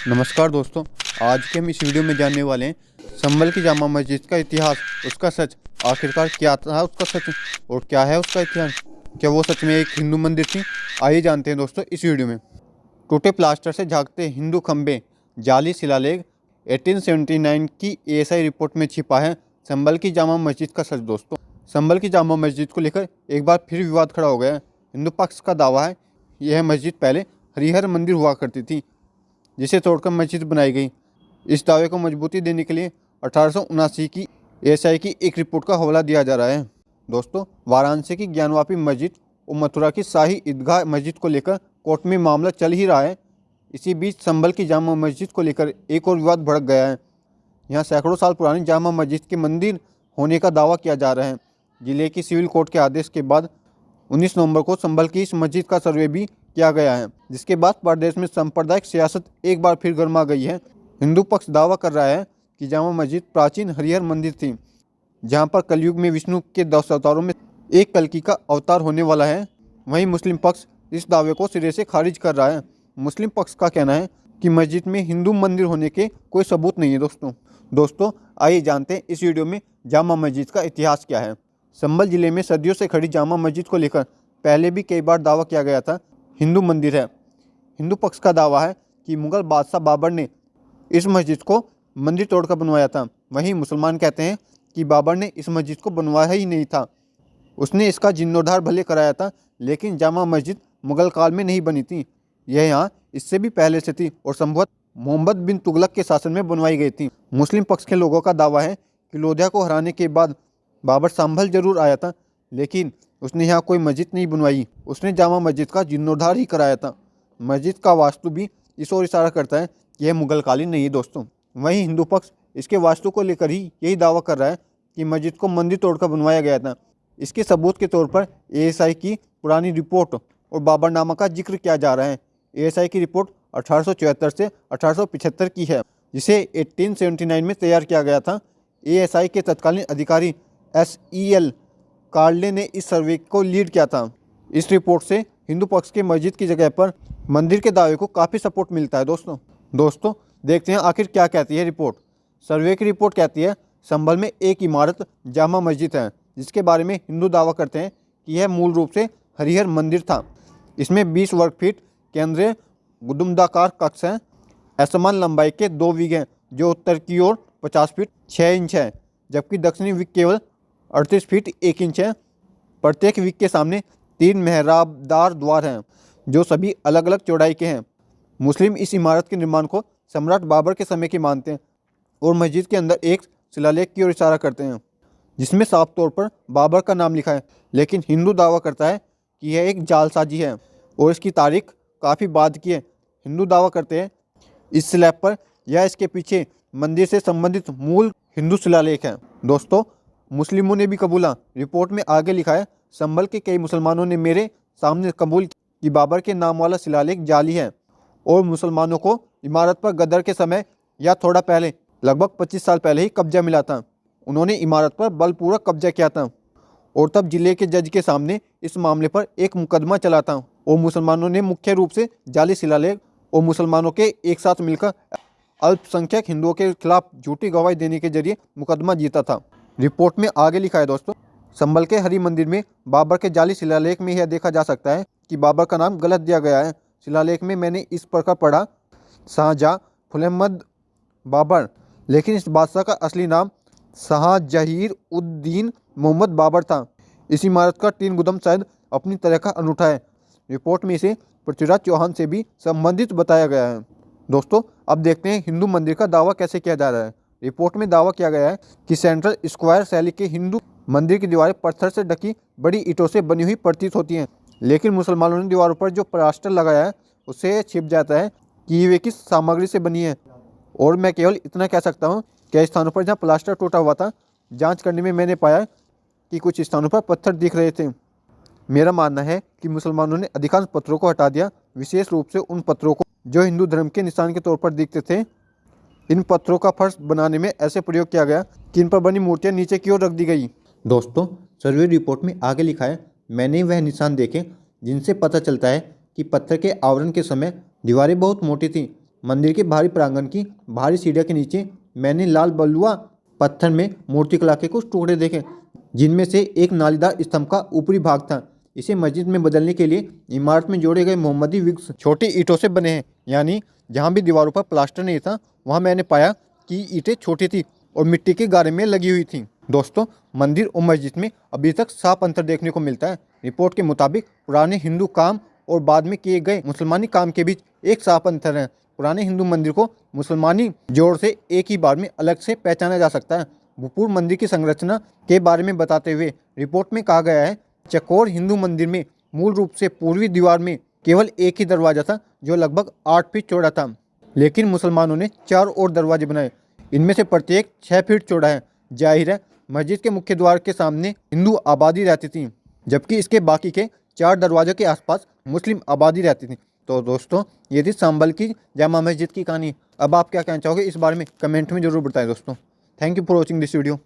नमस्कार दोस्तों। आज के हम इस वीडियो में जानने वाले हैं संभल की जामा मस्जिद का इतिहास, उसका सच, आखिरकार क्या था उसका सच और क्या है उसका इतिहास। क्या वो सच में एक हिंदू मंदिर थी? आइए जानते हैं दोस्तों इस वीडियो में। टूटे प्लास्टर से झांकते हिंदू खंबे, जाली शिलालेख, 1879 की एएसआई रिपोर्ट में छिपा है संभल की जामा मस्जिद का सच। दोस्तों, संभल की जामा मस्जिद को लेकर एक बार फिर विवाद खड़ा हो गया है। हिंदू पक्ष का दावा है यह मस्जिद पहले हरिहर मंदिर हुआ करती थी, जिसे तोड़कर मस्जिद बनाई गई। इस दावे को मजबूती देने के लिए 1879 की एएसआई की एक रिपोर्ट का हवाला दिया जा रहा है। दोस्तों, वाराणसी की ज्ञानवापी मस्जिद और मथुरा की शाही ईदगाह मस्जिद को लेकर कोर्ट में मामला चल ही रहा है। इसी बीच संभल की जामा मस्जिद को लेकर एक और विवाद भड़क गया है। यहाँ सैकड़ों साल पुरानी जामा मस्जिद के मंदिर होने का दावा किया जा रहा है। जिले की सिविल कोर्ट के आदेश के बाद 19 नवंबर को संभल की इस मस्जिद का सर्वे भी किया गया है, जिसके बाद प्रदेश में सांप्रदायिक सियासत एक बार फिर गर्मा गई है। हिंदू पक्ष दावा कर रहा है कि जामा मस्जिद प्राचीन हरिहर मंदिर थी, जहां पर कलयुग में विष्णु के 10 अवतारों में एक कल्कि का अवतार होने वाला है। वहीं मुस्लिम पक्ष इस दावे को सिरे से खारिज कर रहा है। मुस्लिम पक्ष का कहना है कि मस्जिद में हिंदू मंदिर होने के कोई सबूत नहीं है। दोस्तों आइए जानते हैं इस वीडियो में जामा मस्जिद का इतिहास क्या है। संभल जिले में सदियों से खड़ी जामा मस्जिद को लेकर पहले भी कई बार दावा किया गया था हिंदू मंदिर है। हिंदू पक्ष का दावा है कि मुगल बादशाह बाबर ने इस मस्जिद को मंदिर तोड़कर बनवाया था। वहीं मुसलमान कहते हैं कि बाबर ने इस मस्जिद को बनवाया ही नहीं था, उसने इसका जीर्णोद्धार भले कराया था, लेकिन जामा मस्जिद मुगल काल में नहीं बनी थी। यह यहाँ इससे भी पहले से थी और संभवत मोहम्मद बिन तुगलक के शासन में बनवाई गई थी। मुस्लिम पक्ष के लोगों का दावा है कि लोधिया को हराने के बाद बाबर संभल जरूर आया था, लेकिन उसने यहाँ कोई मस्जिद नहीं बनवाई, उसने जामा मस्जिद का जीर्णोद्धार ही कराया था। मस्जिद का वास्तु भी इस ओर इशारा करता है कि यह मुगल कालीन नहीं है। दोस्तों, वहीं हिंदू पक्ष इसके वास्तु को लेकर ही यही दावा कर रहा है कि मस्जिद को मंदिर तोड़कर बनवाया गया था। इसके सबूत के तौर पर एएसआई की पुरानी रिपोर्ट और बाबरनामा का जिक्र किया जा रहा है। एएसआई की रिपोर्ट 1874 से 1875 की है, जिसे 1879 में तैयार किया गया था। एएसआई के तत्कालीन अधिकारी SEL कार्ले ने इस सर्वे को लीड किया था। इस रिपोर्ट से हिंदू पक्ष के मस्जिद की जगह पर मंदिर के दावे को काफ़ी सपोर्ट मिलता है। दोस्तों देखते हैं आखिर क्या कहती है रिपोर्ट। सर्वे की रिपोर्ट कहती है संभल में एक इमारत जामा मस्जिद है, जिसके बारे में हिंदू दावा करते हैं कि यह मूल रूप से हरिहर मंदिर था। इसमें 20 वर्ग फीट केंद्रीय गुदुमदाकार कक्ष हैं। असमान लंबाई के 2 विग हैं, जो उत्तर की ओर 50 फीट 6 इंच है, जबकि दक्षिणी विग केवल 38 फीट 1 इंच है। प्रत्येक विग के सामने 3 मेहराबदार द्वार हैं, जो सभी अलग अलग चौड़ाई के हैं। मुस्लिम इस इमारत के निर्माण को सम्राट बाबर के समय की मानते हैं और मस्जिद के अंदर एक शिलालेख की ओर इशारा करते हैं, जिसमें साफ तौर पर बाबर का नाम लिखा है। लेकिन हिंदू दावा करता है कि यह एक जालसाजी है और इसकी तारीख काफ़ी बाद की है। हिंदू दावा करते हैं इस स्लैब पर या इसके पीछे मंदिर से संबंधित मूल हिंदू शिलालेख है। दोस्तों, मुस्लिमों ने भी कबूला। रिपोर्ट में आगे लिखा है संभल के कई मुसलमानों ने मेरे सामने कबूल कि बाबर के नाम वाला शिलालेख जाली है और मुसलमानों को इमारत पर गदर के समय या थोड़ा पहले लगभग 25 साल पहले ही कब्जा मिला था। उन्होंने इमारत पर बलपूर्वक कब्जा किया था और तब जिले के जज के सामने इस मामले पर एक मुकदमा चला था और मुसलमानों ने मुख्य रूप से जाली शिलालेख और मुसलमानों के एक साथ मिलकर अल्पसंख्यक हिंदुओं के खिलाफ झूठी गवाही देने के जरिए मुकदमा जीता था। रिपोर्ट में आगे लिखा है दोस्तों, संभल के हरि मंदिर में बाबर के जाली शिलालेख में यह देखा जा सकता है कि बाबर का नाम गलत दिया गया है। शिलालेख में मैंने इस प्रकार पढ़ा शाहजहाँ फुलहमद बाबर, लेकिन इस बादशाह का असली नाम शाहजहीर उद्दीन मोहम्मद बाबर था। इस इमारत का 3 गुदम शायद अपनी तरह का अनूठा है। रिपोर्ट में इसे पृथ्वीराज चौहान से भी संबंधित बताया गया है। दोस्तों, अब देखते हैं हिंदू मंदिर का दावा कैसे किया जा रहा है। रिपोर्ट में दावा किया गया है कि सेंट्रल स्क्वायर शैली के हिंदू मंदिर की दीवारें पत्थर से ढकी बड़ी ईंटों से बनी हुई प्रतीत होती हैं, लेकिन मुसलमानों ने दीवारों पर जो प्लास्टर लगाया है उससे छिप जाता है कि वे किस सामग्री से बनी है। और मैं केवल इतना कह सकता हूँ, कई स्थानों पर जहाँ प्लास्टर टूटा हुआ था, जांच करने में मैंने पाया कि कुछ स्थानों पर पत्थर दिख रहे थे। मेरा मानना है कि मुसलमानों ने अधिकांश पत्थरों को हटा दिया, विशेष रूप से उन पत्थरों को जो हिंदू धर्म के निशान के तौर पर दिखते थे। इन पत्थरों का फर्श बनाने में ऐसे प्रयोग किया गया कि इन पर बनी मूर्तियां नीचे की ओर रख दी गई। दोस्तों, सर्वे रिपोर्ट में आगे लिखा है मैंने वह निशान देखे जिनसे पता चलता है कि पत्थर के आवरण के समय दीवारें बहुत मोटी थीं, मंदिर के बाहरी प्रांगण की भारी सीढ़ियों के नीचे मैंने लाल बलुआ पत्थर में मूर्तिकला के कुछ टुकड़े देखे, जिनमें से एक नालीदार स्तंभ का ऊपरी भाग था। इसे मस्जिद में बदलने के लिए इमारत में जोड़े गए मोहम्मदी विग्स छोटी ईंटों से बने हैं, यानी जहाँ भी दीवारों पर प्लास्टर नहीं था वहाँ मैंने पाया कि ईंटें छोटी थी और मिट्टी के गारे में लगी हुई थी। दोस्तों, मंदिर और मस्जिद में अभी तक साफ अंतर देखने को मिलता है। रिपोर्ट के मुताबिक पुराने हिंदू काम और बाद में किए गए मुसलमानी काम के बीच एक साफ अंतर है। पुराने हिंदू मंदिर को मुसलमानी जोड़ से एक ही बार में अलग से पहचाना जा सकता है। भूतपूर्व मंदिर की संरचना के बारे में बताते हुए रिपोर्ट में कहा गया है, चकोर हिंदू मंदिर में मूल रूप से पूर्वी दीवार में केवल एक ही दरवाजा था जो लगभग 8 फीट चौड़ा था, लेकिन मुसलमानों ने 4 और दरवाजे बनाए। इनमें से प्रत्येक 6 फीट चौड़ा है। जाहिर है मस्जिद के मुख्य द्वार के सामने हिंदू आबादी रहती थी, जबकि इसके बाकी के 4 दरवाजों के आसपास मुस्लिम आबादी रहती थी। तो दोस्तों, ये थी संभल की जामा मस्जिद की कहानी। अब आप क्या कहना चाहोगे इस बारे में कमेंट में जरूर बताएं दोस्तों। Thank you for watching this video.